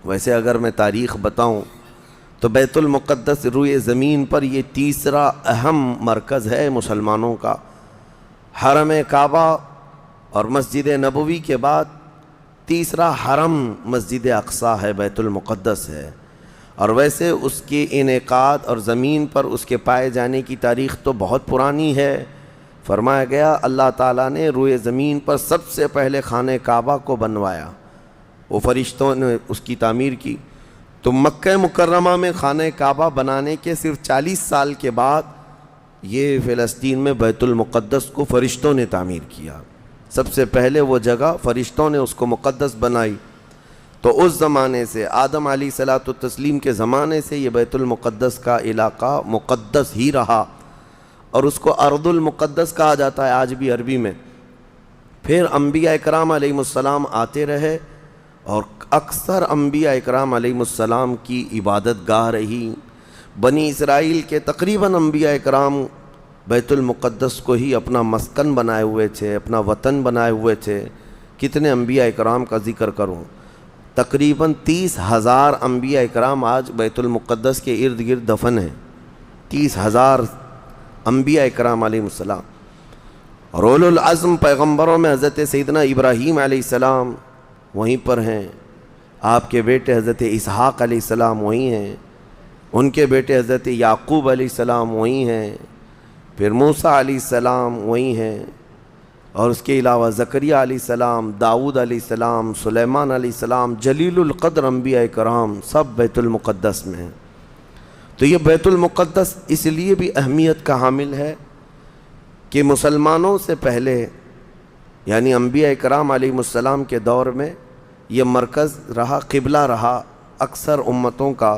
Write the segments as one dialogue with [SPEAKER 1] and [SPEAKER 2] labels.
[SPEAKER 1] ویسے اگر میں تاریخ بتاؤں تو بیت المقدس روئے زمین پر یہ تیسرا اہم مرکز ہے مسلمانوں کا۔ حرم کعبہ اور مسجد نبوی کے بعد تیسرا حرم مسجد اقصیٰ ہے، بیت المقدس ہے۔ اور ویسے اس کے انعقاد اور زمین پر اس کے پائے جانے کی تاریخ تو بہت پرانی ہے۔ فرمایا گیا اللہ تعالیٰ نے روئے زمین پر سب سے پہلے خانہ کعبہ کو بنوایا، وہ فرشتوں نے اس کی تعمیر کی۔ تو مکہ مکرمہ میں خانہ کعبہ بنانے کے صرف 40 سال کے بعد یہ فلسطین میں بیت المقدس کو فرشتوں نے تعمیر کیا۔ سب سے پہلے وہ جگہ فرشتوں نے اس کو مقدس بنائی۔ تو اس زمانے سے آدم علیہ الصلوۃ والتسلیم کے زمانے سے یہ بیت المقدس کا علاقہ مقدس ہی رہا، اور اس کو ارض المقدس کہا جاتا ہے آج بھی عربی میں۔ پھر انبیاء اکرام علیہ السلام آتے رہے، اور اکثر انبیاء اکرام علیہ السلام کی عبادت گاہ رہی۔ بنی اسرائیل کے تقریباً انبیاء اکرام بیت المقدس کو ہی اپنا مسکن بنائے ہوئے تھے، اپنا وطن بنائے ہوئے تھے۔ کتنے انبیاء اکرام کا ذکر کروں، تقریباً 30,000 انبیاء اکرام آج بیت المقدس کے ارد گرد دفن ہیں۔ 30,000 انبیاء اکرام علیہ السلام۔ اور اولو العزم پیغمبروں میں حضرت سیدنا ابراہیم علیہ السلام وہیں پر ہیں، آپ کے بیٹے حضرت اسحاق علیہ السلام وہیں ہیں، ان کے بیٹے حضرت یعقوب علیہ السلام وہیں ہیں، پھر موسیٰ علیہ السلام وہیں ہیں، اور اس کے علاوہ زکریا علیہ السلام، داؤد علیہ السلام، سلیمان علیہ السلام، جلیل القدر انبیاء کرام سب بیت المقدس میں ہیں۔ تو یہ بیت المقدس اس لیے بھی اہمیت کا حامل ہے کہ مسلمانوں سے پہلے یعنی انبیاء کرام علیہ السلام کے دور میں یہ مرکز رہا، قبلہ رہا اکثر امتوں کا۔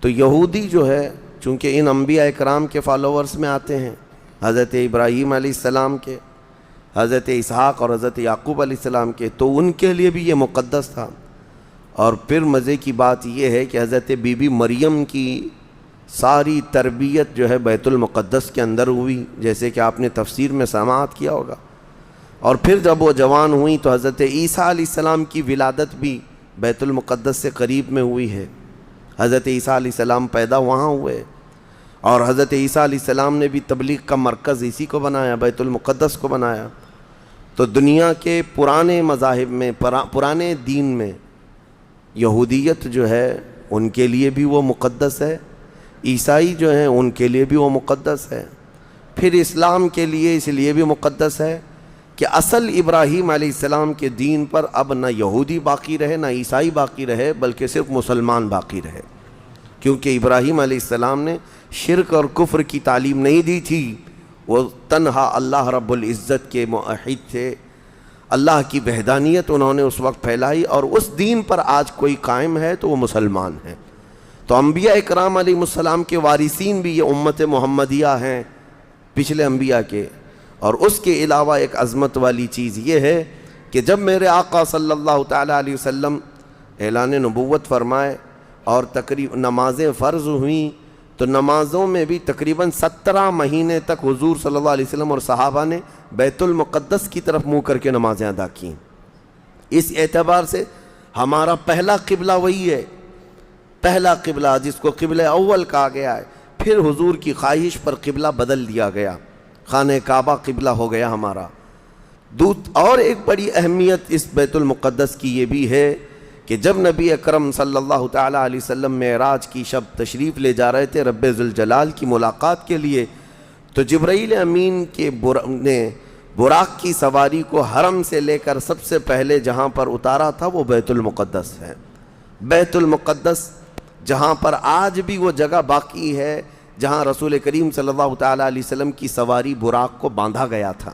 [SPEAKER 1] تو یہودی جو ہے چونکہ ان انبیاء کرام کے فالوورز میں آتے ہیں، حضرت ابراہیم علیہ السلام کے، حضرت اسحاق اور حضرت یعقوب علیہ السلام کے، تو ان کے لیے بھی یہ مقدس تھا۔ اور پھر مزے کی بات یہ ہے کہ حضرت بی بی مریم کی ساری تربیت جو ہے بیت المقدس کے اندر ہوئی، جیسے کہ آپ نے تفسیر میں سماعت کیا ہوگا۔ اور پھر جب وہ جوان ہوئیں تو حضرت عیسیٰ علیہ السلام کی ولادت بھی بیت المقدس سے قریب میں ہوئی ہے۔ حضرت عیسیٰ علیہ السلام پیدا وہاں ہوئے، اور حضرت عیسیٰ علیہ السلام نے بھی تبلیغ کا مرکز اسی کو بنایا، بیت المقدس کو بنایا۔ تو دنیا کے پرانے مذاہب میں، پرانے دین میں یہودیت جو ہے ان کے لیے بھی وہ مقدس ہے، عیسائی جو ہیں ان کے لیے بھی وہ مقدس ہے، پھر اسلام کے لیے اس لیے بھی مقدس ہے کہ اصل ابراہیم علیہ السلام کے دین پر اب نہ یہودی باقی رہے نہ عیسائی باقی رہے، بلکہ صرف مسلمان باقی رہے، کیونکہ ابراہیم علیہ السلام نے شرک اور کفر کی تعلیم نہیں دی تھی، وہ تنہا اللہ رب العزت کے موحد تھے، اللہ کی وحدانیت انہوں نے اس وقت پھیلائی، اور اس دین پر آج کوئی قائم ہے تو وہ مسلمان ہیں۔ تو انبیاء اکرام علیہ السلام کے وارثین بھی یہ امت محمدیہ ہیں پچھلے انبیاء کے۔ اور اس کے علاوہ ایک عظمت والی چیز یہ ہے کہ جب میرے آقا صلی اللہ تعالیٰ علیہ وسلم اعلان نبوت فرمائے اور نمازیں فرض ہوئیں، تو نمازوں میں بھی تقریباً 17 مہینے تک حضور صلی اللہ علیہ وسلم اور صحابہ نے بیت المقدس کی طرف منہ کر کے نمازیں ادا کیں۔ اس اعتبار سے ہمارا پہلا قبلہ وہی ہے، پہلا قبلہ جس کو قبلہ اول کہا گیا ہے۔ پھر حضور کی خواہش پر قبلہ بدل دیا گیا، خانہ کعبہ قبلہ ہو گیا ہمارا۔ اور ایک بڑی اہمیت اس بیت المقدس کی یہ بھی ہے کہ جب نبی اکرم صلی اللہ تعالیٰ علیہ وسلم معراج کی شب تشریف لے جا رہے تھے رب ذوالجلال کی ملاقات کے لیے، تو جبرائیل امین نے براق کی سواری کو حرم سے لے کر سب سے پہلے جہاں پر اتارا تھا وہ بیت المقدس ہے۔ بیت المقدس جہاں پر آج بھی وہ جگہ باقی ہے جہاں رسول کریم صلی اللہ تعالیٰ علیہ وسلم کی سواری براق کو باندھا گیا تھا،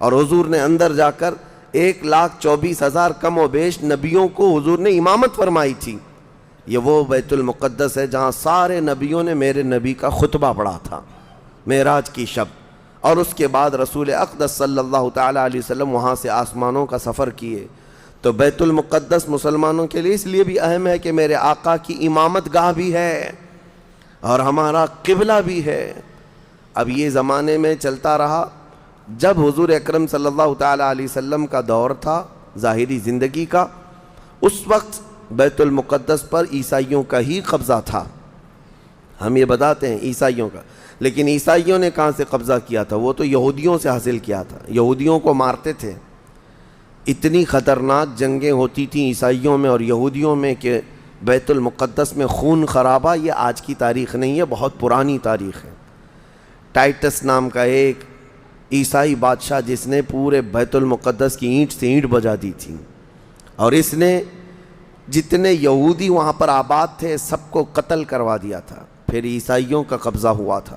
[SPEAKER 1] اور حضور نے اندر جا کر 1,24,000 کم و بیش نبیوں کو حضور نے امامت فرمائی تھی۔ یہ وہ بیت المقدس ہے جہاں سارے نبیوں نے میرے نبی کا خطبہ پڑھا تھا معراج کی شب، اور اس کے بعد رسول اقدس صلی اللہ تعالیٰ علیہ وسلم وہاں سے آسمانوں کا سفر کیے۔ تو بیت المقدس مسلمانوں کے لیے اس لیے بھی اہم ہے کہ میرے آقا کی امامت گاہ بھی ہے اور ہمارا قبلہ بھی ہے۔ اب یہ زمانے میں چلتا رہا، جب حضور اکرم صلی اللہ تعالیٰ علیہ وسلم کا دور تھا ظاہری زندگی کا، اس وقت بیت المقدس پر عیسائیوں کا ہی قبضہ تھا، ہم یہ بتاتے ہیں عیسائیوں کا، لیکن عیسائیوں نے کہاں سے قبضہ کیا تھا؟ وہ تو یہودیوں سے حاصل کیا تھا، یہودیوں کو مارتے تھے، اتنی خطرناک جنگیں ہوتی تھیں عیسائیوں میں اور یہودیوں میں کہ بیت المقدس میں خون خرابہ یہ آج کی تاریخ نہیں ہے، بہت پرانی تاریخ ہے۔ ٹائٹس نام کا ایک عیسائی بادشاہ جس نے پورے بیت المقدس کی اینٹ سے اینٹ بجا دی تھی، اور اس نے جتنے یہودی وہاں پر آباد تھے سب کو قتل کروا دیا تھا، پھر عیسائیوں کا قبضہ ہوا تھا۔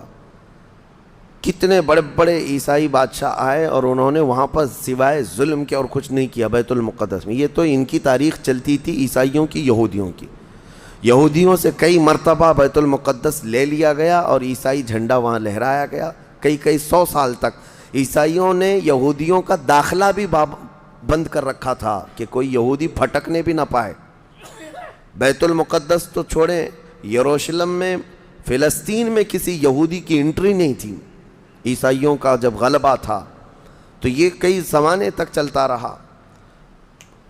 [SPEAKER 1] کتنے بڑے بڑے عیسائی بادشاہ آئے اور انہوں نے وہاں پر سوائے ظلم کے اور کچھ نہیں کیا بیت المقدس میں۔ یہ تو ان کی تاریخ چلتی تھی عیسائیوں کی، یہودیوں کی۔ یہودیوں سے کئی مرتبہ بیت المقدس لے لیا گیا اور عیسائی جھنڈا وہاں لہرایا گیا، کئی 100 سال تک۔ عیسائیوں نے یہودیوں کا داخلہ بھی بند کر رکھا تھا کہ کوئی یہودی پھٹکنے بھی نہ پائے۔ بیت المقدس تو چھوڑیں، یروشلم میں، فلسطین میں کسی یہودی کی انٹری نہیں تھی۔ عیسائیوں کا جب غلبہ تھا تو یہ کئی زمانے تک چلتا رہا۔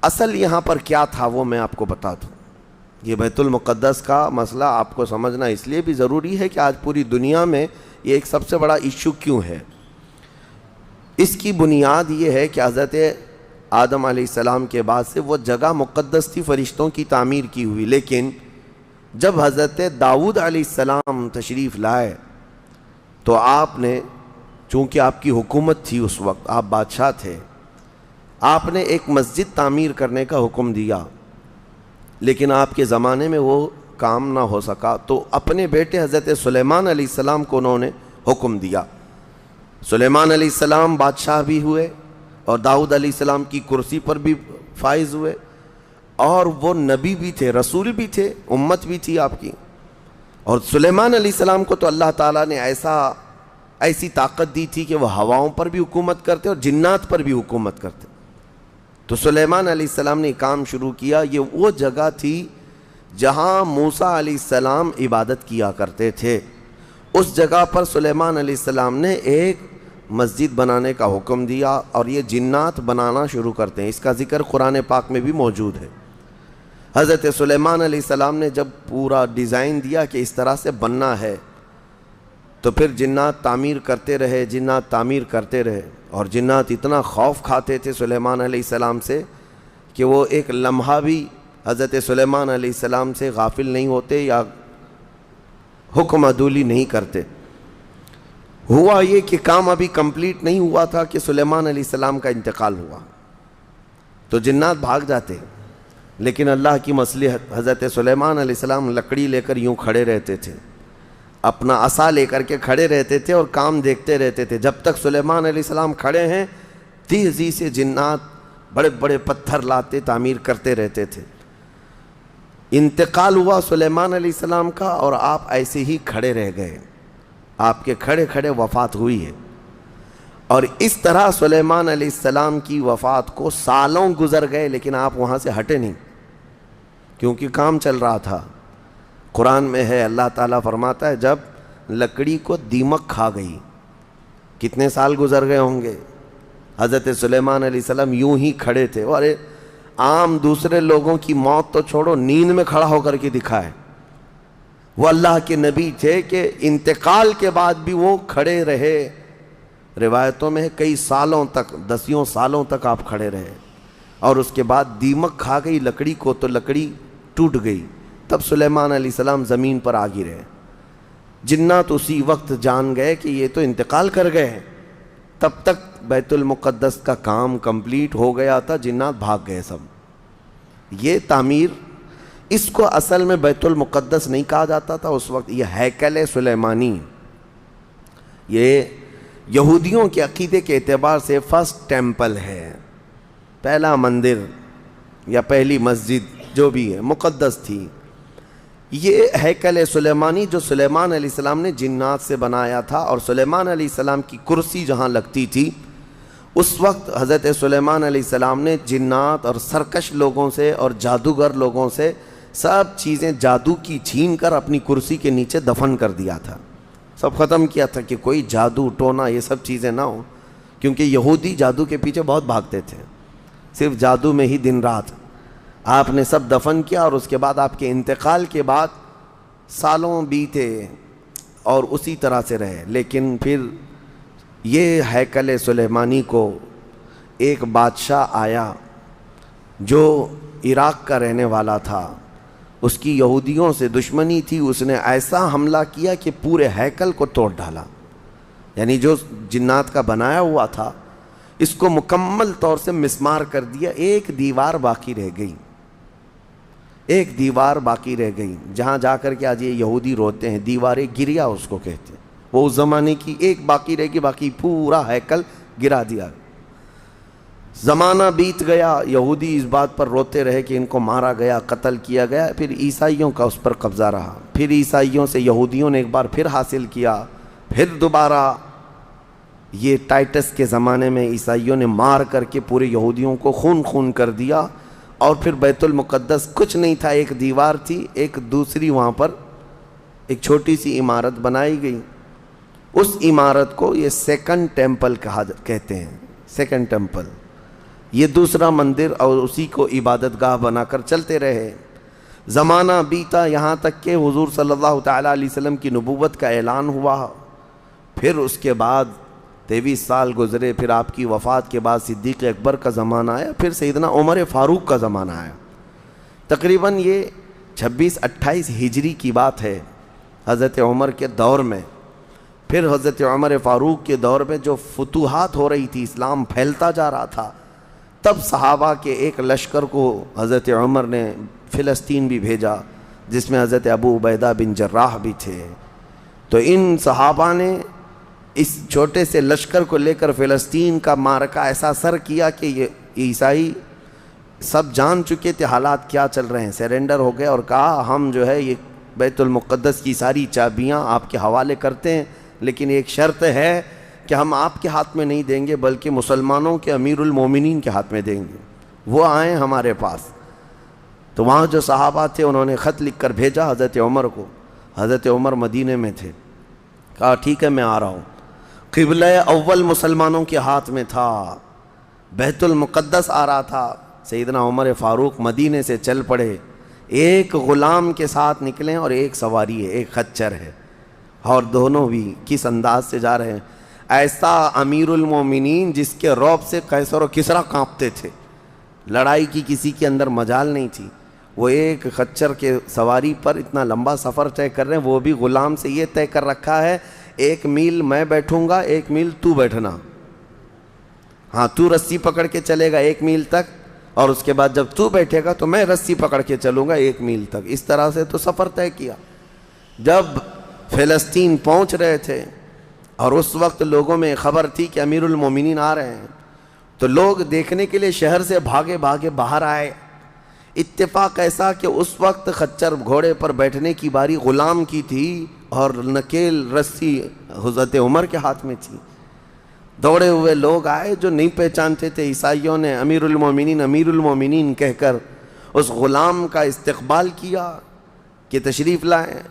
[SPEAKER 1] اصل یہاں پر کیا تھا وہ میں آپ کو بتا دوں۔ یہ بیت المقدس کا مسئلہ آپ کو سمجھنا اس لیے بھی ضروری ہے کہ آج پوری دنیا میں یہ ایک سب سے بڑا ایشو کیوں ہے۔ اس کی بنیاد یہ ہے کہ حضرت آدم علیہ السلام کے بعد سے وہ جگہ مقدس تھی، فرشتوں کی تعمیر کی ہوئی، لیکن جب حضرت داؤد علیہ السلام تشریف لائے تو آپ نے، چونکہ آپ کی حکومت تھی اس وقت، آپ بادشاہ تھے، آپ نے ایک مسجد تعمیر کرنے کا حکم دیا، لیکن آپ کے زمانے میں وہ کام نہ ہو سکا، تو اپنے بیٹے حضرت سلیمان علیہ السلام کو انہوں نے حکم دیا۔ سلیمان علیہ السلام بادشاہ بھی ہوئے اور داؤد علیہ السلام کی کرسی پر بھی فائز ہوئے، اور وہ نبی بھی تھے، رسول بھی تھے، امت بھی تھی آپ کی۔ اور سلیمان علیہ السلام کو تو اللہ تعالیٰ نے ایسی طاقت دی تھی کہ وہ ہواؤں پر بھی حکومت کرتے اور جنات پر بھی حکومت کرتے۔ تو سلیمان علیہ السلام نے کام شروع کیا۔ یہ وہ جگہ تھی جہاں موسیٰ علیہ السلام عبادت کیا کرتے تھے، اس جگہ پر سلیمان علیہ السلام نے ایک مسجد بنانے کا حکم دیا، اور یہ جنات بنانا شروع کرتے ہیں۔ اس کا ذکر قرآن پاک میں بھی موجود ہے۔ حضرت سلیمان علیہ السلام نے جب پورا ڈیزائن دیا کہ اس طرح سے بننا ہے، تو پھر جنات تعمیر کرتے رہے، جنات تعمیر کرتے رہے، اور جنات اتنا خوف کھاتے تھے سلیمان علیہ السلام سے کہ وہ ایک لمحہ بھی حضرت سلیمان علیہ السلام سے غافل نہیں ہوتے یا حکم عدولی نہیں کرتے۔ ہوا یہ کہ کام ابھی کمپلیٹ نہیں ہوا تھا کہ سلیمان علیہ السلام کا انتقال ہوا، تو جنات بھاگ جاتے، لیکن اللہ کی مصلحت، حضرت سلیمان علیہ السلام لکڑی لے کر یوں کھڑے رہتے تھے، اپنا عصا لے کر کے کھڑے رہتے تھے اور کام دیکھتے رہتے تھے۔ جب تک سلیمان علیہ السلام کھڑے ہیں، تیزی سے جنات بڑے بڑے پتھر لاتے تعمیر کرتے رہتے تھے۔ انتقال ہوا سلیمان علیہ السلام کا، اور آپ ایسے ہی کھڑے رہ گئے، آپ کے کھڑے کھڑے وفات ہوئی ہے۔ اور اس طرح سلیمان علیہ السلام کی وفات کو سالوں گزر گئے، لیکن آپ وہاں سے ہٹے نہیں، کیونکہ کام چل رہا تھا۔ قرآن میں ہے، اللہ تعالیٰ فرماتا ہے جب لکڑی کو دیمک کھا گئی، کتنے سال گزر گئے ہوں گے، حضرت سلیمان علیہ السلام یوں ہی کھڑے تھے۔ اور عام دوسرے لوگوں کی موت تو چھوڑو، نیند میں کھڑا ہو کر کے دکھائے۔ وہ اللہ کے نبی تھے کہ انتقال کے بعد بھی وہ کھڑے رہے۔ روایتوں میں کئی سالوں تک، 10 سالوں تک آپ کھڑے رہے، اور اس کے بعد دیمک کھا گئی لکڑی کو، تو لکڑی ٹوٹ گئی۔ تب سلیمان علیہ السلام زمین پر آ گرے۔ جنات اسی وقت جان گئے کہ یہ تو انتقال کر گئے۔ تب تک بیت المقدس کا کام کمپلیٹ ہو گیا تھا، جنات بھاگ گئے سب۔ یہ تعمیر، اس کو اصل میں بیت المقدس نہیں کہا جاتا تھا اس وقت، یہ ہیکل سلیمانی، یہ یہودیوں کے عقیدے کے اعتبار سے فرسٹ ٹیمپل ہے، پہلا مندر یا پہلی مسجد جو بھی ہے مقدس تھی۔ یہ ہیکل سلیمانی جو سلیمان علیہ السلام نے جنات سے بنایا تھا، اور سلیمان علیہ السلام کی کرسی جہاں لگتی تھی، اس وقت حضرت سلیمان علیہ السلام نے جنات اور سرکش لوگوں سے اور جادوگر لوگوں سے سب چیزیں جادو کی چھین کر اپنی کرسی کے نیچے دفن کر دیا تھا، سب ختم کیا تھا کہ کوئی جادو ٹونا یہ سب چیزیں نہ ہوں، کیونکہ یہودی جادو کے پیچھے بہت بھاگتے تھے، صرف جادو میں ہی دن رات۔ آپ نے سب دفن کیا اور اس کے بعد آپ کے انتقال کے بعد سالوں بیتے اور اسی طرح سے رہے. لیکن پھر یہ ہیکل سلیمانی کو ایک بادشاہ آیا جو عراق کا رہنے والا تھا, اس کی یہودیوں سے دشمنی تھی, اس نے ایسا حملہ کیا کہ پورے ہیکل کو توڑ ڈالا. یعنی جو جنات کا بنایا ہوا تھا اس کو مکمل طور سے مسمار کر دیا. ایک دیوار باقی رہ گئی, ایک دیوار باقی رہ گئی, جہاں جا کر کے آج یہ یہودی روتے ہیں, دیوار گریا اس کو کہتے ہیں. وہ اس زمانے کی ایک باقی رہ گئی, باقی پورا ہیکل گرا دیا. زمانہ بیت گیا, یہودی اس بات پر روتے رہے کہ ان کو مارا گیا, قتل کیا گیا. پھر عیسائیوں کا اس پر قبضہ رہا, پھر عیسائیوں سے یہودیوں نے ایک بار پھر حاصل کیا, پھر دوبارہ یہ ٹائٹس کے زمانے میں عیسائیوں نے مار کر کے پورے یہودیوں کو خون خون کر دیا. اور پھر بیت المقدس کچھ نہیں تھا, ایک دیوار تھی, ایک دوسری وہاں پر ایک چھوٹی سی عمارت بنائی گئی. اس عمارت کو یہ سیکنڈ ٹیمپل کہتے ہیں, سیکنڈ ٹیمپل. یہ دوسرا مندر, اور اسی کو عبادت گاہ بنا کر چلتے رہے. زمانہ بیتا یہاں تک کہ حضور صلی اللہ تعالیٰ علیہ وسلم کی نبوت کا اعلان ہوا. پھر اس کے بعد 23 سال گزرے, پھر آپ کی وفات کے بعد صدیق اکبر کا زمانہ آیا, پھر سیدنا عمر فاروق کا زمانہ آیا. تقریباً یہ 26-28 ہجری کی بات ہے, حضرت عمر کے دور میں. پھر حضرت عمر فاروق کے دور میں جو فتوحات ہو رہی تھی, اسلام پھیلتا جا رہا تھا, تب صحابہ کے ایک لشکر کو حضرت عمر نے فلسطین بھی بھیجا, جس میں حضرت ابو عبیدہ بن جراح بھی تھے. تو ان صحابہ نے اس چھوٹے سے لشکر کو لے کر فلسطین کا معرکہ ایسا سر کیا کہ یہ عیسائی سب جان چکے تھے حالات کیا چل رہے ہیں, سیرنڈر ہو گئے اور کہا ہم جو ہے یہ بیت المقدس کی ساری چابیاں آپ کے حوالے کرتے ہیں, لیکن ایک شرط ہے کہ ہم آپ کے ہاتھ میں نہیں دیں گے بلکہ مسلمانوں کے امیر المومنین کے ہاتھ میں دیں گے, وہ آئیں ہمارے پاس. تو وہاں جو صحابہ تھے انہوں نے خط لکھ کر بھیجا حضرت عمر کو. حضرت عمر مدینے میں تھے, کہا ٹھیک ہے میں آ رہا ہوں. قبلہ اول مسلمانوں کے ہاتھ میں تھا, بیت المقدس آ رہا تھا. سیدنا عمر فاروق مدینے سے چل پڑے, ایک غلام کے ساتھ نکلیں اور ایک سواری ہے, ایک خچر ہے, اور دونوں بھی کس انداز سے جا رہے ہیں. ایسا امیر المومنین جس کے رعب سے قیصر و کسریٰ کانپتے تھے, لڑائی کی کسی کے اندر مجال نہیں تھی. وہ ایک خچر کے سواری پر اتنا لمبا سفر طے کر رہے ہیں, وہ بھی غلام سے یہ طے کر رکھا ہے 1 میل میں بیٹھوں گا, 1 میل تو بیٹھنا. ہاں تو رسی پکڑ کے چلے گا 1 میل تک, اور اس کے بعد جب تو بیٹھے گا تو میں رسی پکڑ کے چلوں گا 1 میل تک. اس طرح سے تو سفر طے کیا. جب فلسطین پہنچ رہے تھے اور اس وقت لوگوں میں خبر تھی کہ امیر المومنین آ رہے ہیں, تو لوگ دیکھنے کے لیے شہر سے بھاگے بھاگے باہر آئے. اتفاق ایسا کہ اس وقت خچر گھوڑے پر بیٹھنے کی باری غلام کی تھی اور نکیل رسی حضرت عمر کے ہاتھ میں تھی. دوڑے ہوئے لوگ آئے جو نہیں پہچانتے تھے. عیسائیوں نے امیر المومنین کہہ کر اس غلام کا استقبال کیا کہ تشریف لائیں.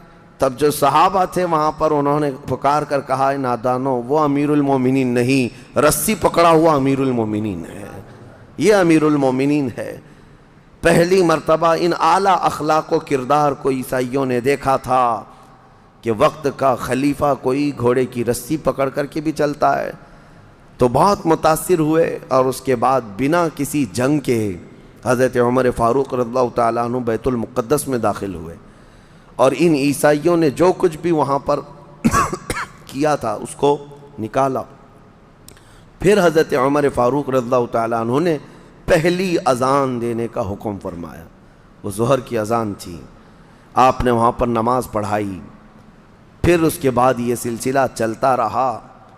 [SPEAKER 1] تب جو صحابہ تھے وہاں پر انہوں نے پکار کر کہا نادانو, وہ امیر المومنین نہیں, رسی پکڑا ہوا امیر المومنین ہے, یہ امیر المومنین ہے. پہلی مرتبہ ان اعلیٰ اخلاق و کردار کو عیسائیوں نے دیکھا تھا کہ وقت کا خلیفہ کوئی گھوڑے کی رسی پکڑ کر کے بھی چلتا ہے. تو بہت متاثر ہوئے, اور اس کے بعد بنا کسی جنگ کے حضرت عمر فاروق رضی اللہ تعالیٰ عنہ بیت المقدس میں داخل ہوئے, اور ان عیسائیوں نے جو کچھ بھی وہاں پر کیا تھا اس کو نکالا. پھر حضرت عمر فاروق رضی اللہ تعالیٰ عنہ نے پہلی اذان دینے کا حکم فرمایا. وہ ظہر کی اذان تھی, آپ نے وہاں پر نماز پڑھائی. پھر اس کے بعد یہ سلسلہ چلتا رہا.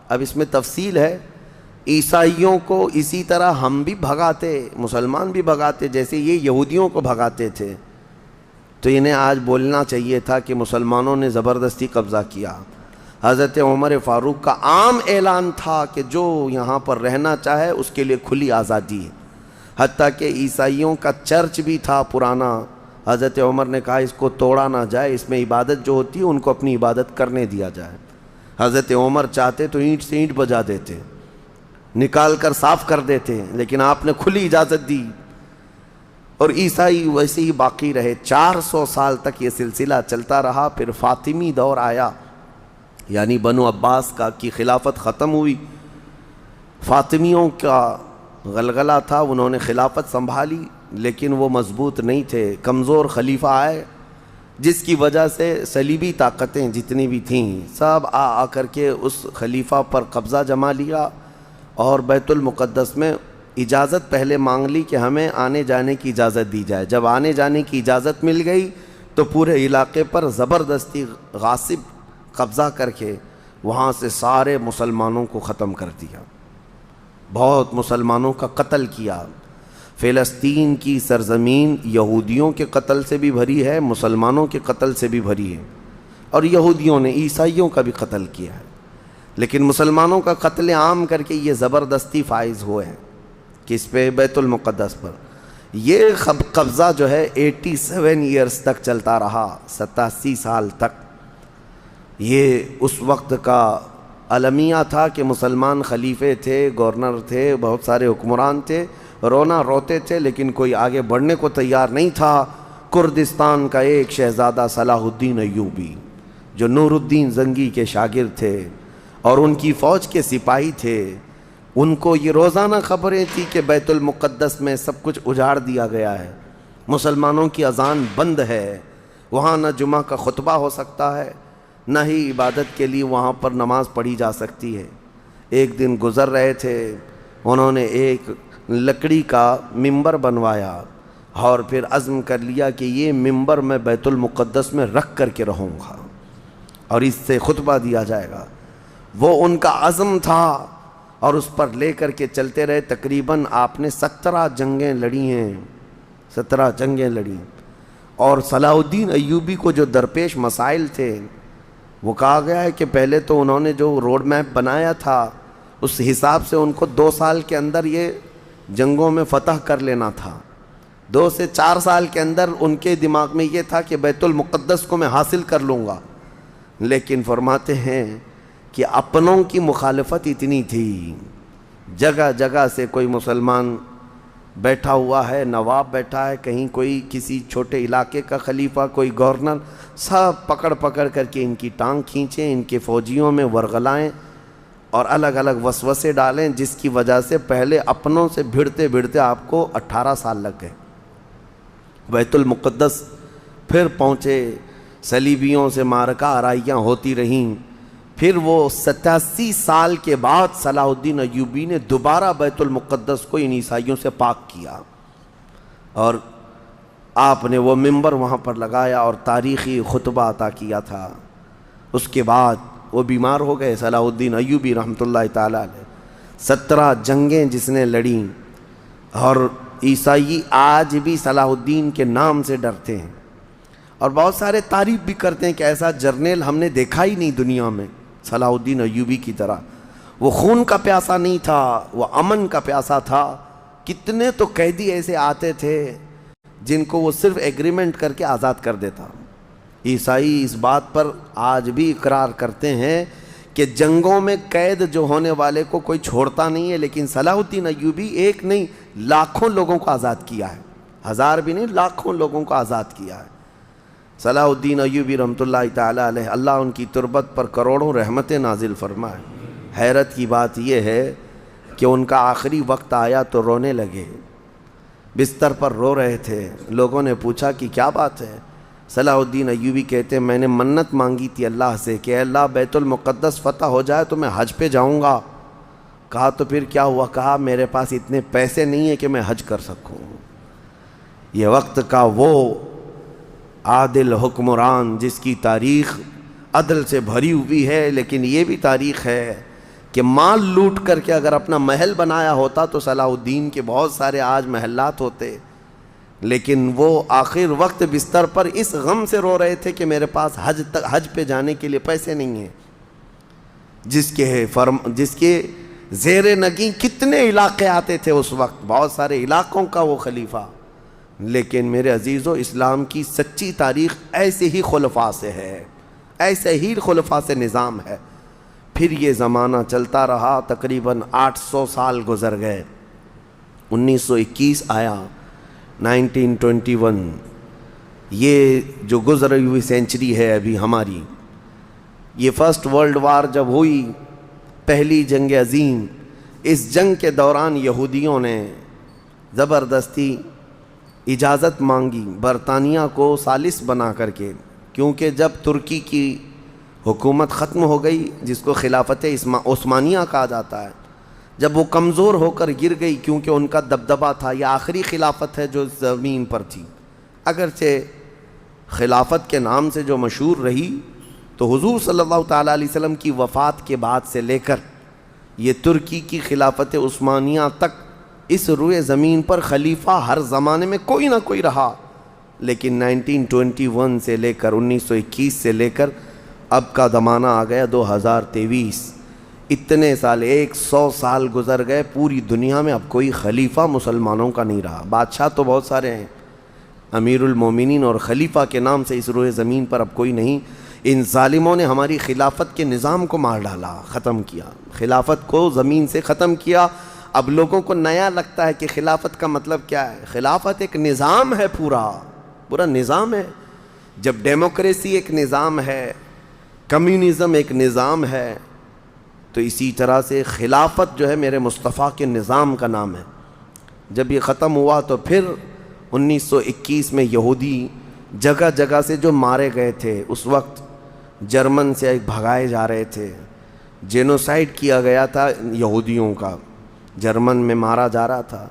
[SPEAKER 1] اب اس میں تفصیل ہے, عیسائیوں کو اسی طرح ہم بھی بھگاتے, مسلمان بھی بھگاتے, جیسے یہ یہودیوں کو بھگاتے تھے. تو انہیں آج بولنا چاہیے تھا کہ مسلمانوں نے زبردستی قبضہ کیا. حضرت عمر فاروق کا عام اعلان تھا کہ جو یہاں پر رہنا چاہے اس کے لیے کھلی آزادی ہے. حتیٰ کہ عیسائیوں کا چرچ بھی تھا پرانا, حضرت عمر نے کہا اس کو توڑا نہ جائے, اس میں عبادت جو ہوتی ہے ان کو اپنی عبادت کرنے دیا جائے. حضرت عمر چاہتے تو اینٹ سے اینٹ بجا دیتے, نکال کر صاف کر دیتے, لیکن آپ نے کھلی اجازت دی. اور عیسائی ویسے ہی باقی رہے. 400 سال تک یہ سلسلہ چلتا رہا. پھر فاطمی دور آیا، یعنی بنو عباس کی خلافت ختم ہوئی. فاطمیوں کا غلغلہ تھا، انہوں نے خلافت سنبھالی لیکن وہ مضبوط نہیں تھے. کمزور خلیفہ آئے جس کی وجہ سے صلیبی طاقتیں جتنی بھی تھیں سب آ کر کے اس خلیفہ پر قبضہ جما لیا اور بیت المقدس میں اجازت پہلے مانگ لی کہ ہمیں آنے جانے کی اجازت دی جائے. جب آنے جانے کی اجازت مل گئی تو پورے علاقے پر زبردستی غاصب قبضہ کر کے وہاں سے سارے مسلمانوں کو ختم کر دیا. بہت مسلمانوں کا قتل کیا. فلسطین کی سرزمین یہودیوں کے قتل سے بھی بھری ہے، مسلمانوں کے قتل سے بھی بھری ہے، اور یہودیوں نے عیسائیوں کا بھی قتل کیا ہے. لیکن مسلمانوں کا قتل عام کر کے یہ زبردستی فائز ہوئے ہیں کہ اس پہ بیت المقدس پر. یہ قبضہ جو ہے 87 ایئرز تک چلتا رہا، 87 سال تک. یہ اس وقت کا المیہ تھا کہ مسلمان خلیفے تھے، گورنر تھے، بہت سارے حکمران تھے، رونا روتے تھے لیکن کوئی آگے بڑھنے کو تیار نہیں تھا. کردستان کا ایک شہزادہ صلاح الدین ایوبی جو نور الدین زنگی کے شاگرد تھے اور ان کی فوج کے سپاہی تھے، ان کو یہ روزانہ خبریں تھی کہ بیت المقدس میں سب کچھ اجاڑ دیا گیا ہے، مسلمانوں کی اذان بند ہے، وہاں نہ جمعہ کا خطبہ ہو سکتا ہے، نہ ہی عبادت کے لیے وہاں پر نماز پڑھی جا سکتی ہے. ایک دن گزر رہے تھے، انہوں نے ایک لکڑی کا ممبر بنوایا اور پھر عزم کر لیا کہ یہ ممبر میں بیت المقدس میں رکھ کر کے رہوں گا اور اس سے خطبہ دیا جائے گا. وہ ان کا عزم تھا اور اس پر لے کر کے چلتے رہے. تقریباً آپ نے 17 جنگیں لڑی ہیں، 17 جنگیں لڑی. اور صلاح الدین ایوبی کو جو درپیش مسائل تھے وہ کہا گیا ہے کہ پہلے تو انہوں نے جو روڈ میپ بنایا تھا اس حساب سے ان کو 2 سال کے اندر یہ جنگوں میں فتح کر لینا تھا. 2 سے 4 سال کے اندر ان کے دماغ میں یہ تھا کہ بیت المقدس کو میں حاصل کر لوں گا. لیکن فرماتے ہیں کہ اپنوں کی مخالفت اتنی تھی، جگہ جگہ سے کوئی مسلمان بیٹھا ہوا ہے، نواب بیٹھا ہے، کہیں کوئی کسی چھوٹے علاقے کا خلیفہ، کوئی گورنر، سب پکڑ پکڑ کر کے ان کی ٹانگ کھینچیں، ان کے فوجیوں میں ورغلائیں اور الگ الگ وسوسے ڈالیں، جس کی وجہ سے پہلے اپنوں سے بھڑتے بھڑتے آپ کو 18 سال لگ گئے. بیت المقدس پھر پہنچے، صلیبیوں سے معرکہ آرائیاں ہوتی رہیں. پھر وہ 87 سال کے بعد صلاح الدین ایوبی نے دوبارہ بیت المقدس کو ان عیسائیوں سے پاک کیا اور آپ نے وہ ممبر وہاں پر لگایا اور تاریخی خطبہ عطا کیا تھا. اس کے بعد وہ بیمار ہو گئے صلاح الدین ایوبی رحمۃ اللہ تعالی علیہ. 17 جنگیں جس نے لڑیں، اور عیسائی آج بھی صلاح الدین کے نام سے ڈرتے ہیں اور بہت سارے تعریف بھی کرتے ہیں کہ ایسا جرنیل ہم نے دیکھا ہی نہیں دنیا میں صلاح الدین ایوبی کی طرح. وہ خون کا پیاسا نہیں تھا، وہ امن کا پیاسا تھا. کتنے تو قیدی ایسے آتے تھے جن کو وہ صرف ایگریمنٹ کر کے آزاد کر دیتا. عیسائی اس بات پر آج بھی اقرار کرتے ہیں کہ جنگوں میں قید جو ہونے والے کو کوئی چھوڑتا نہیں ہے، لیکن صلاح الدین ایوبی ایک نہیں لاکھوں لوگوں کو آزاد کیا ہے. 1000 بھی نہیں، لاکھوں لوگوں کو آزاد کیا ہے. صلاح الدین ایوبی رحمۃ اللہ تعالی علیہ، اللہ ان کی تربت پر کروڑوں رحمتیں نازل فرمائے. حیرت کی بات یہ ہے کہ ان کا آخری وقت آیا تو رونے لگے، بستر پر رو رہے تھے. لوگوں نے پوچھا کہ کیا بات ہے؟ صلاح الدین ایوبی کہتے ہیں میں نے منت مانگی تھی اللہ سے کہ اے اللہ بیت المقدس فتح ہو جائے تو میں حج پہ جاؤں گا. کہا تو پھر کیا ہوا؟ کہا میرے پاس اتنے پیسے نہیں ہیں کہ میں حج کر سکوں. یہ وقت کا وہ عادل حکمران جس کی تاریخ عدل سے بھری ہوئی ہے، لیکن یہ بھی تاریخ ہے کہ مال لوٹ کر کے اگر اپنا محل بنایا ہوتا تو صلاح الدین کے بہت سارے آج محلات ہوتے. لیکن وہ آخر وقت بستر پر اس غم سے رو رہے تھے کہ میرے پاس حج پہ جانے کے لیے پیسے نہیں ہیں. جس کے زیر نگیں کتنے علاقے آتے تھے اس وقت، بہت سارے علاقوں کا وہ خلیفہ. لیکن میرے عزیزو، اسلام کی سچی تاریخ ایسے ہی خلفاء سے ہے، ایسے ہی خلفاء سے نظام ہے. پھر یہ زمانہ چلتا رہا، تقریباً 800 سال گزر گئے. 1921 آیا، 1921 یہ جو گزری ہوئی سینچری ہے ابھی ہماری، یہ فرسٹ ورلڈ وار جب ہوئی، پہلی جنگ عظیم، اس جنگ کے دوران یہودیوں نے زبردستی اجازت مانگی برطانیہ کو ثالث بنا کر کے، کیونکہ جب ترکی کی حکومت ختم ہو گئی جس کو خلافت عثمانیہ کہا جاتا ہے، جب وہ کمزور ہو کر گر گئی، کیونکہ ان کا دبدبہ تھا، یہ آخری خلافت ہے جو زمین پر تھی، اگرچہ خلافت کے نام سے جو مشہور رہی، تو حضور صلی اللہ تعالیٰ علیہ وسلم کی وفات کے بعد سے لے کر یہ ترکی کی خلافت عثمانیہ تک اس روئے زمین پر خلیفہ ہر زمانے میں کوئی نہ کوئی رہا، لیکن 1921 سے لے کر 1921 سے لے کر اب کا زمانہ آ گیا 2023، اتنے سال، 100 سال گزر گئے، پوری دنیا میں اب کوئی خلیفہ مسلمانوں کا نہیں رہا۔ بادشاہ تو بہت سارے ہیں، امیر المومنین اور خلیفہ کے نام سے اس روئے زمین پر اب کوئی نہیں۔ ان ظالموں نے ہماری خلافت کے نظام کو مار ڈالا، ختم کیا، خلافت کو زمین سے ختم کیا۔ اب لوگوں کو نیا لگتا ہے کہ خلافت کا مطلب کیا ہے۔ خلافت ایک نظام ہے، پورا نظام ہے۔ جب ڈیموکریسی ایک نظام ہے، کمیونزم ایک نظام ہے، تو اسی طرح سے خلافت جو ہے میرے مصطفیٰ کے نظام کا نام ہے۔ جب یہ ختم ہوا تو پھر 1921 میں یہودی جگہ جگہ سے جو مارے گئے تھے، اس وقت جرمن سے بھگائے جا رہے تھے، جینوسائیڈ کیا گیا تھا یہودیوں کا، جرمن میں مارا جا رہا تھا،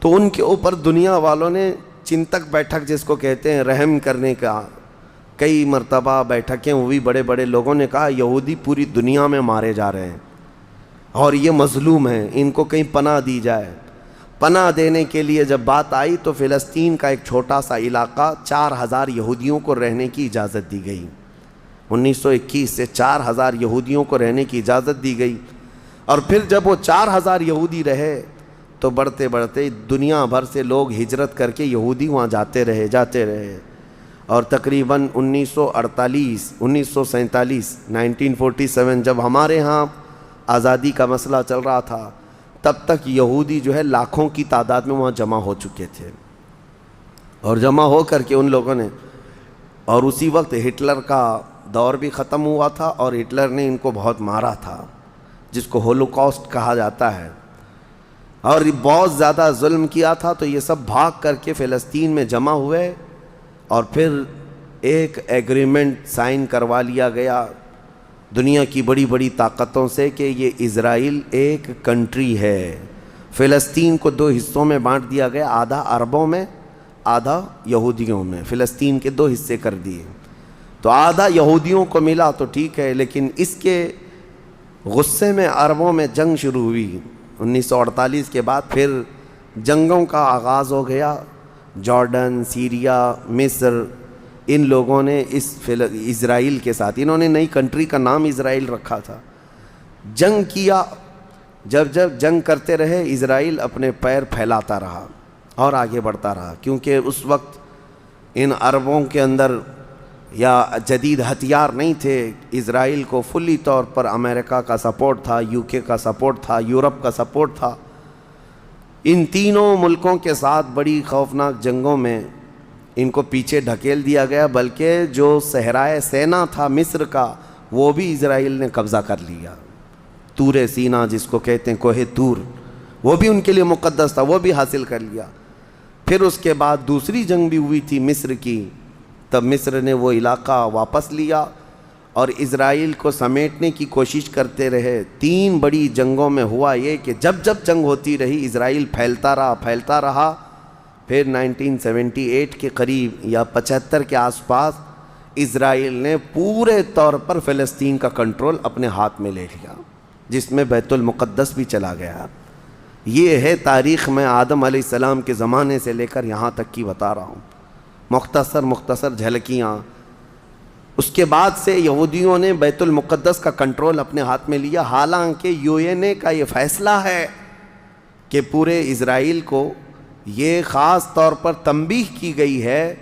[SPEAKER 1] تو ان کے اوپر دنیا والوں نے چنتک بیٹھک جس کو کہتے ہیں رحم کرنے کا، کئی مرتبہ بیٹھکیں ہوئی، بڑے بڑے لوگوں نے کہا یہودی پوری دنیا میں مارے جا رہے ہیں اور یہ مظلوم ہیں، ان کو کہیں پناہ دی جائے۔ پناہ دینے کے لیے جب بات آئی تو فلسطین کا ایک چھوٹا سا علاقہ 4000 یہودیوں کو رہنے کی اجازت دی گئی۔ 1921 سے 4000 یہودیوں کو رہنے کی اجازت دی گئی، اور پھر جب وہ 4000 یہودی رہے تو بڑھتے بڑھتے دنیا بھر سے لوگ ہجرت کر کے یہودی وہاں جاتے رہے، اور تقریباً 1948 1947 1947 جب ہمارے ہاں آزادی کا مسئلہ چل رہا تھا، تب تک یہودی جو ہے لاکھوں کی تعداد میں وہاں جمع ہو چکے تھے، اور جمع ہو کر کے ان لوگوں نے، اور اسی وقت ہٹلر کا دور بھی ختم ہوا تھا اور ہٹلر نے ان کو بہت مارا تھا، جس کو ہولوکاسٹ کہا جاتا ہے، اور بہت زیادہ ظلم کیا تھا، تو یہ سب بھاگ کر کے فلسطین میں جمع ہوئے، اور پھر ایک ایگریمنٹ سائن کروا لیا گیا دنیا کی بڑی بڑی طاقتوں سے کہ یہ اسرائیل ایک کنٹری ہے۔ فلسطین کو 2 حصوں میں بانٹ دیا گیا، آدھا عربوں میں، آدھا یہودیوں میں، فلسطین کے 2 حصے کر دیے، تو آدھا یہودیوں کو ملا تو ٹھیک ہے، لیکن اس کے غصے میں عربوں میں جنگ شروع ہوئی 1948 کے بعد، پھر جنگوں کا آغاز ہو گیا۔ جارڈن، سیریا، مصر، ان لوگوں نے اس اسرائیل کے ساتھ، انہوں نے نئی کنٹری کا نام اسرائیل رکھا تھا، جنگ کیا۔ جب جنگ کرتے رہے، اسرائیل اپنے پیر پھیلاتا رہا اور آگے بڑھتا رہا، کیونکہ اس وقت ان عربوں کے اندر یا جدید ہتھیار نہیں تھے۔ اسرائیل کو فلی طور پر امریکہ کا سپورٹ تھا، UK کا سپورٹ تھا، یورپ کا سپورٹ تھا۔ ان تینوں ملکوں کے ساتھ بڑی خوفناک جنگوں میں ان کو پیچھے ڈھکیل دیا گیا، بلکہ جو صحرائے سینا تھا مصر کا، وہ بھی اسرائیل نے قبضہ کر لیا۔ طور سینا جس کو کہتے ہیں، کوہ طور، وہ بھی ان کے لیے مقدس تھا، وہ بھی حاصل کر لیا۔ پھر اس کے بعد دوسری جنگ بھی ہوئی تھی مصر کی، تب مصر نے وہ علاقہ واپس لیا اور اسرائیل کو سمیٹنے کی کوشش کرتے رہے۔ 3 بڑی جنگوں میں ہوا یہ کہ جب جنگ ہوتی رہی، اسرائیل پھیلتا رہا، پھر 1978 کے قریب یا 75 کے آس پاس اسرائیل نے پورے طور پر فلسطین کا کنٹرول اپنے ہاتھ میں لے لیا، جس میں بیت المقدس بھی چلا گیا۔ یہ ہے تاریخ میں آدم علیہ السلام کے زمانے سے لے کر یہاں تک کی بتا رہا ہوں، مختصر جھلکیاں۔ اس کے بعد سے یہودیوں نے بیت المقدس کا کنٹرول اپنے ہاتھ میں لیا، حالانکہ UN کا یہ فیصلہ ہے کہ پورے اسرائیل کو یہ خاص طور پر تنبیہ کی گئی ہے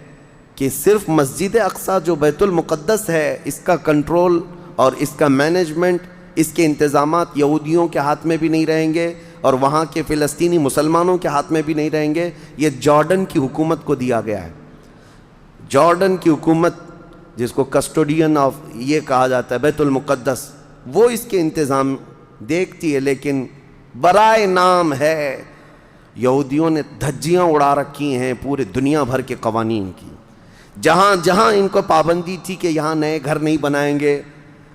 [SPEAKER 1] کہ صرف مسجد اقصیٰ جو بیت المقدس ہے، اس کا کنٹرول اور اس کا مینجمنٹ، اس کے انتظامات یہودیوں کے ہاتھ میں بھی نہیں رہیں گے، اور وہاں کے فلسطینی مسلمانوں کے ہاتھ میں بھی نہیں رہیں گے، یہ جارڈن کی حکومت کو دیا گیا ہے۔ جارڈن کی حکومت جس کو کسٹوڈین آف یہ کہا جاتا ہے بیت المقدس، وہ اس کے انتظام دیکھتی ہے، لیکن برائے نام ہے یہودیوں نے دھجیاں اڑا رکھی ہیں پورے دنیا بھر کے قوانین کی۔ جہاں جہاں ان کو پابندی تھی کہ یہاں نئے گھر نہیں بنائیں گے،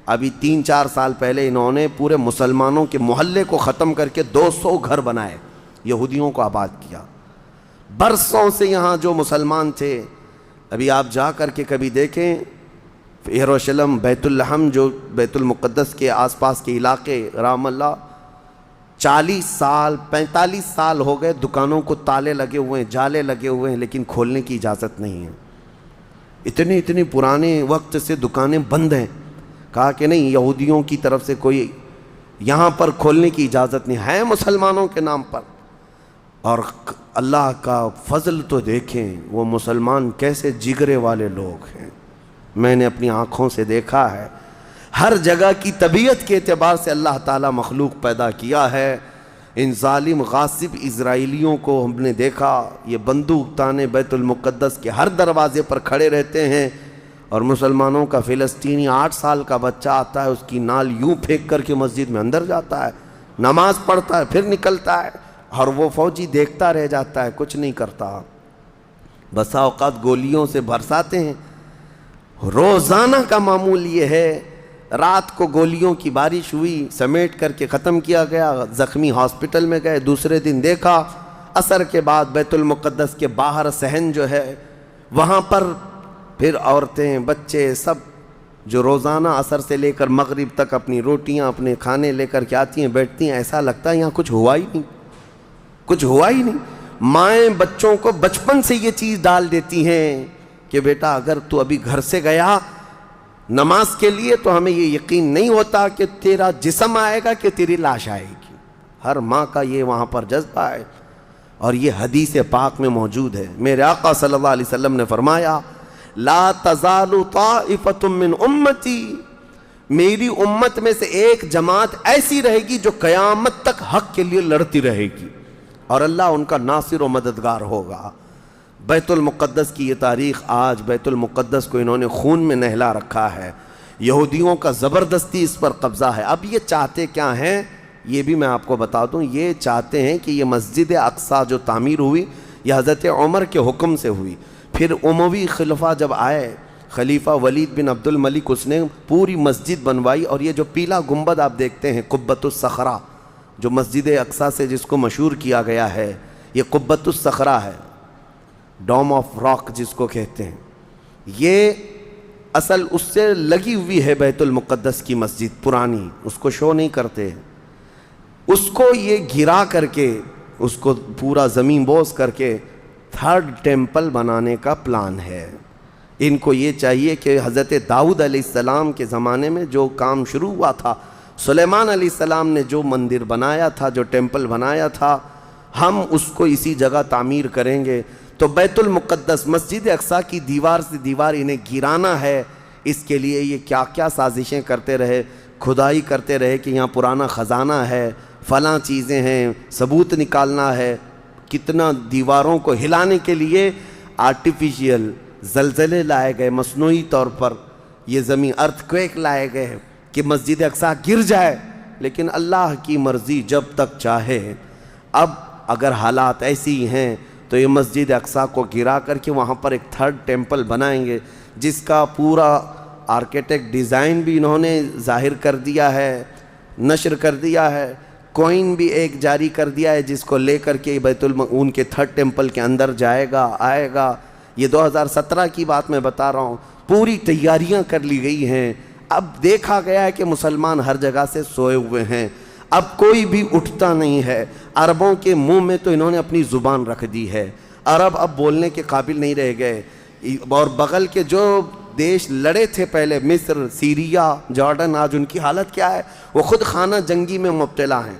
[SPEAKER 1] ابھی 3-4 سال پہلے انہوں نے پورے مسلمانوں کے محلے کو ختم کر کے 200 گھر بنائے، یہودیوں کو آباد کیا۔ برسوں سے یہاں جو مسلمان تھے، ابھی آپ جا کر کے کبھی دیکھیں یروشلم، بیت الحم جو بیت المقدس کے آس پاس کے علاقے، رام اللہ 40 سال 45 سال ہو گئے دکانوں کو تالے لگے ہوئے ہیں، جالے لگے ہوئے ہیں، لیکن کھولنے کی اجازت نہیں ہے۔ اتنے پرانے وقت سے دکانیں بند ہیں، کہا کہ نہیں یہودیوں کی طرف سے کوئی یہاں پر کھولنے کی اجازت نہیں ہے، مسلمانوں کے نام پر۔ اور اللہ کا فضل تو دیکھیں، وہ مسلمان کیسے جگرے والے لوگ ہیں، میں نے اپنی آنکھوں سے دیکھا ہے۔ ہر جگہ کی طبیعت کے اعتبار سے اللہ تعالیٰ مخلوق پیدا کیا ہے۔ ان ظالم غاصب اسرائیلیوں کو ہم نے دیکھا، یہ بندوق تانے بیت المقدس کے ہر دروازے پر کھڑے رہتے ہیں، اور مسلمانوں کا فلسطینی 8 سال کا بچہ آتا ہے، اس کی نال یوں پھینک کر کے مسجد میں اندر جاتا ہے، نماز پڑھتا ہے، پھر نکلتا ہے، اور وہ فوجی دیکھتا رہ جاتا ہے، کچھ نہیں کرتا۔ بسا اوقات گولیوں سے برساتے ہیں، روزانہ کا معمول یہ ہے۔ رات کو گولیوں کی بارش ہوئی، سمیٹ کر کے ختم کیا گیا، زخمی ہاسپٹل میں گئے، دوسرے دن دیکھا عصر کے بعد بیت المقدس کے باہر صحن جو ہے وہاں پر پھر عورتیں بچے سب جو روزانہ عصر سے لے کر مغرب تک اپنی روٹیاں اپنے کھانے لے کر کے آتی ہیں، بیٹھتی ہیں، ایسا لگتا ہے یہاں کچھ ہوا ہی نہیں، کچھ ہوا ہی نہیں۔ مائیں بچوں کو بچپن سے یہ چیز ڈال دیتی ہیں کہ بیٹا اگر تو ابھی گھر سے گیا نماز کے لیے تو ہمیں یہ یقین نہیں ہوتا کہ تیرا جسم آئے گا کہ تیری لاش آئے گی۔ ہر ماں کا یہ وہاں پر جذبہ ہے، اور یہ حدیث پاک میں موجود ہے۔ میرے آقا صلی اللہ علیہ وسلم نے فرمایا لا تزال طائفۃ من امتی، میری امت میں سے ایک جماعت ایسی رہے گی جو قیامت تک حق کے لیے لڑتی رہے گی، اور اللہ ان کا ناصر و مددگار ہوگا۔ بیت المقدس کی یہ تاریخ آج، بیت المقدس کو انہوں نے خون میں نہلا رکھا ہے، یہودیوں کا زبردستی اس پر قبضہ ہے۔ اب یہ چاہتے کیا ہیں یہ بھی میں آپ کو بتا دوں، یہ چاہتے ہیں کہ یہ مسجد اقصیٰ جو تعمیر ہوئی یہ حضرت عمر کے حکم سے ہوئی، پھر اموی خلفاء جب آئے، خلیفہ ولید بن عبد الملک، اس نے پوری مسجد بنوائی، اور یہ جو پیلا گنبد آپ دیکھتے ہیں قبۃ الصخرہ جو مسجد اقصیٰ سے جس کو مشہور کیا گیا ہے، یہ قبۃ الصخرہ ہے، ڈوم آف راک جس کو کہتے ہیں، یہ اصل اس سے لگی ہوئی ہے بیت المقدس کی مسجد پرانی، اس کو شو نہیں کرتے، اس کو یہ گرا کر کے اس کو پورا زمین بوس کر کے 3rd ٹیمپل بنانے کا پلان ہے۔ ان کو یہ چاہیے کہ حضرت داؤد علیہ السلام کے زمانے میں جو کام شروع ہوا تھا، سلیمان علیہ السلام نے جو مندر بنایا تھا، جو ٹیمپل بنایا تھا، ہم اس کو اسی جگہ تعمیر کریں گے۔ تو بیت المقدس مسجد اقصیٰ کی دیوار سے دیوار انہیں گرانا ہے، اس کے لیے یہ کیا کیا سازشیں کرتے رہے، کھدائی کرتے رہے کہ یہاں پرانا خزانہ ہے، فلاں چیزیں ہیں، ثبوت نکالنا ہے۔ کتنا دیواروں کو ہلانے کے لیے آرٹیفیشیل زلزلے لائے گئے، مصنوعی طور پر یہ زمین ارتھ کویک لائے گئے کہ مسجد اقصیٰ گر جائے، لیکن اللہ کی مرضی جب تک چاہے۔ اب اگر حالات ایسی ہیں تو یہ مسجد اقصیٰ کو گرا کر کے وہاں پر ایک 3rd ٹیمپل بنائیں گے، جس کا پورا آرکیٹیکٹ ڈیزائن بھی انہوں نے ظاہر کر دیا ہے، نشر کر دیا ہے، کوئن بھی ایک جاری کر دیا ہے جس کو لے کر کے ان کے 3rd ٹیمپل کے اندر جائے گا، آئے گا۔ یہ 2017 کی بات میں بتا رہا ہوں، پوری تیاریاں کر لی گئی ہیں۔ اب دیکھا گیا ہے کہ مسلمان ہر جگہ سے سوئے ہوئے ہیں، اب کوئی بھی اٹھتا نہیں ہے۔ عربوں کے منہ میں تو انہوں نے اپنی زبان رکھ دی ہے، عرب اب بولنے کے قابل نہیں رہ گئے، اور بغل کے جو دیش لڑے تھے پہلے، مصر، سیریا، جارڈن، آج ان کی حالت کیا ہے؟ وہ خود خانہ جنگی میں مبتلا ہیں،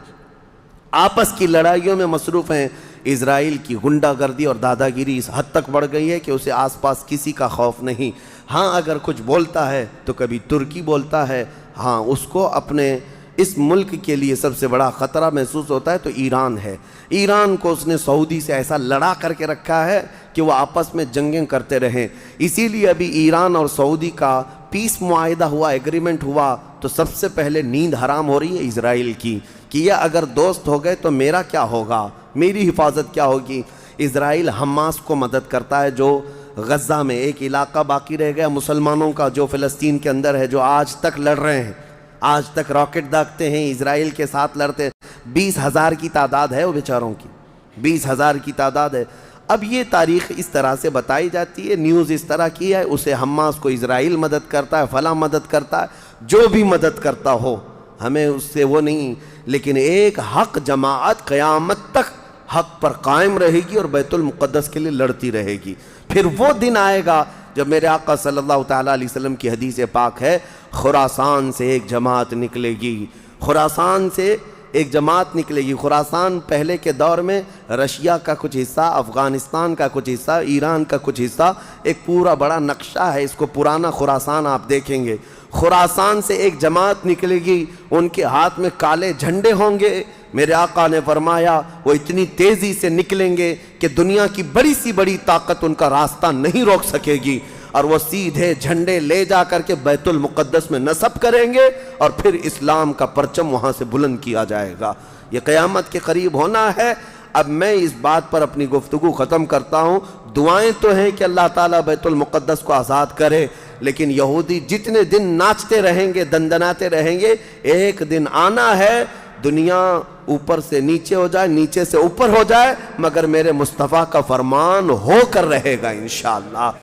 [SPEAKER 1] آپس کی لڑائیوں میں مصروف ہیں۔ اسرائیل کی غنڈہ گردی اور دادا گیری اس حد تک بڑھ گئی ہے کہ اسے آس پاس کسی کا خوف نہیں۔ ہاں اگر کچھ بولتا ہے تو کبھی ترکی بولتا ہے، ہاں اس کو اپنے اس ملک کے لیے سب سے بڑا خطرہ محسوس ہوتا ہے تو ایران ہے۔ ایران کو اس نے سعودی سے ایسا لڑا کر کے رکھا ہے کہ وہ آپس میں جنگیں کرتے رہیں، اسی لیے ابھی ایران اور سعودی کا پیس معاہدہ ہوا، ایگریمنٹ ہوا، تو سب سے پہلے نیند حرام ہو رہی ہے اسرائیل کی کہ یہ اگر دوست ہو گئے تو میرا کیا ہوگا، میری حفاظت کیا ہوگی۔ اسرائیل حماس کو مدد کرتا ہے، جو غزہ میں ایک علاقہ باقی رہ گیا مسلمانوں کا جو فلسطین کے اندر ہے، جو آج تک لڑ رہے ہیں، آج تک راکٹ داغتے ہیں، اسرائیل کے ساتھ لڑتے ہیں۔ 20,000 کی تعداد ہے وہ بیچاروں کی، 20,000 کی تعداد ہے۔ اب یہ تاریخ اس طرح سے بتائی جاتی ہے، نیوز اس طرح کی ہے، اسے حماس کو اسرائیل مدد کرتا ہے، فلاں مدد کرتا ہے، جو بھی مدد کرتا ہو ہمیں اس سے وہ نہیں، لیکن ایک حق جماعت قیامت تک حق پر قائم رہے گی اور بیت المقدس کے لیے لڑتی رہے گی۔ پھر وہ دن آئے گا جب میرے آقا صلی اللہ تعالیٰ علیہ وسلم کی حدیث پاک ہے، خراسان سے ایک جماعت نکلے گی، خراسان سے ایک جماعت نکلے گی۔ خراسان پہلے کے دور میں رشیا کا کچھ حصہ، افغانستان کا کچھ حصہ، ایران کا کچھ حصہ، ایک پورا بڑا نقشہ ہے، اس کو پرانا خراسان آپ دیکھیں گے۔ خراسان سے ایک جماعت نکلے گی، ان کے ہاتھ میں کالے جھنڈے ہوں گے۔ میرے آقا نے فرمایا وہ اتنی تیزی سے نکلیں گے کہ دنیا کی بڑی سی بڑی طاقت ان کا راستہ نہیں روک سکے گی، اور وہ سیدھے جھنڈے لے جا کر کے بیت المقدس میں نصب کریں گے، اور پھر اسلام کا پرچم وہاں سے بلند کیا جائے گا۔ یہ قیامت کے قریب ہونا ہے۔ اب میں اس بات پر اپنی گفتگو ختم کرتا ہوں۔ دعائیں تو ہیں کہ اللہ تعالیٰ بیت المقدس کو آزاد کرے، لیکن یہودی جتنے دن ناچتے رہیں گے، دندناتے رہیں گے، ایک دن آنا ہے دنیا اوپر سے نیچے ہو جائے، نیچے سے اوپر ہو جائے، مگر میرے مصطفیٰ کا فرمان ہو کر رہے گا انشاءاللہ۔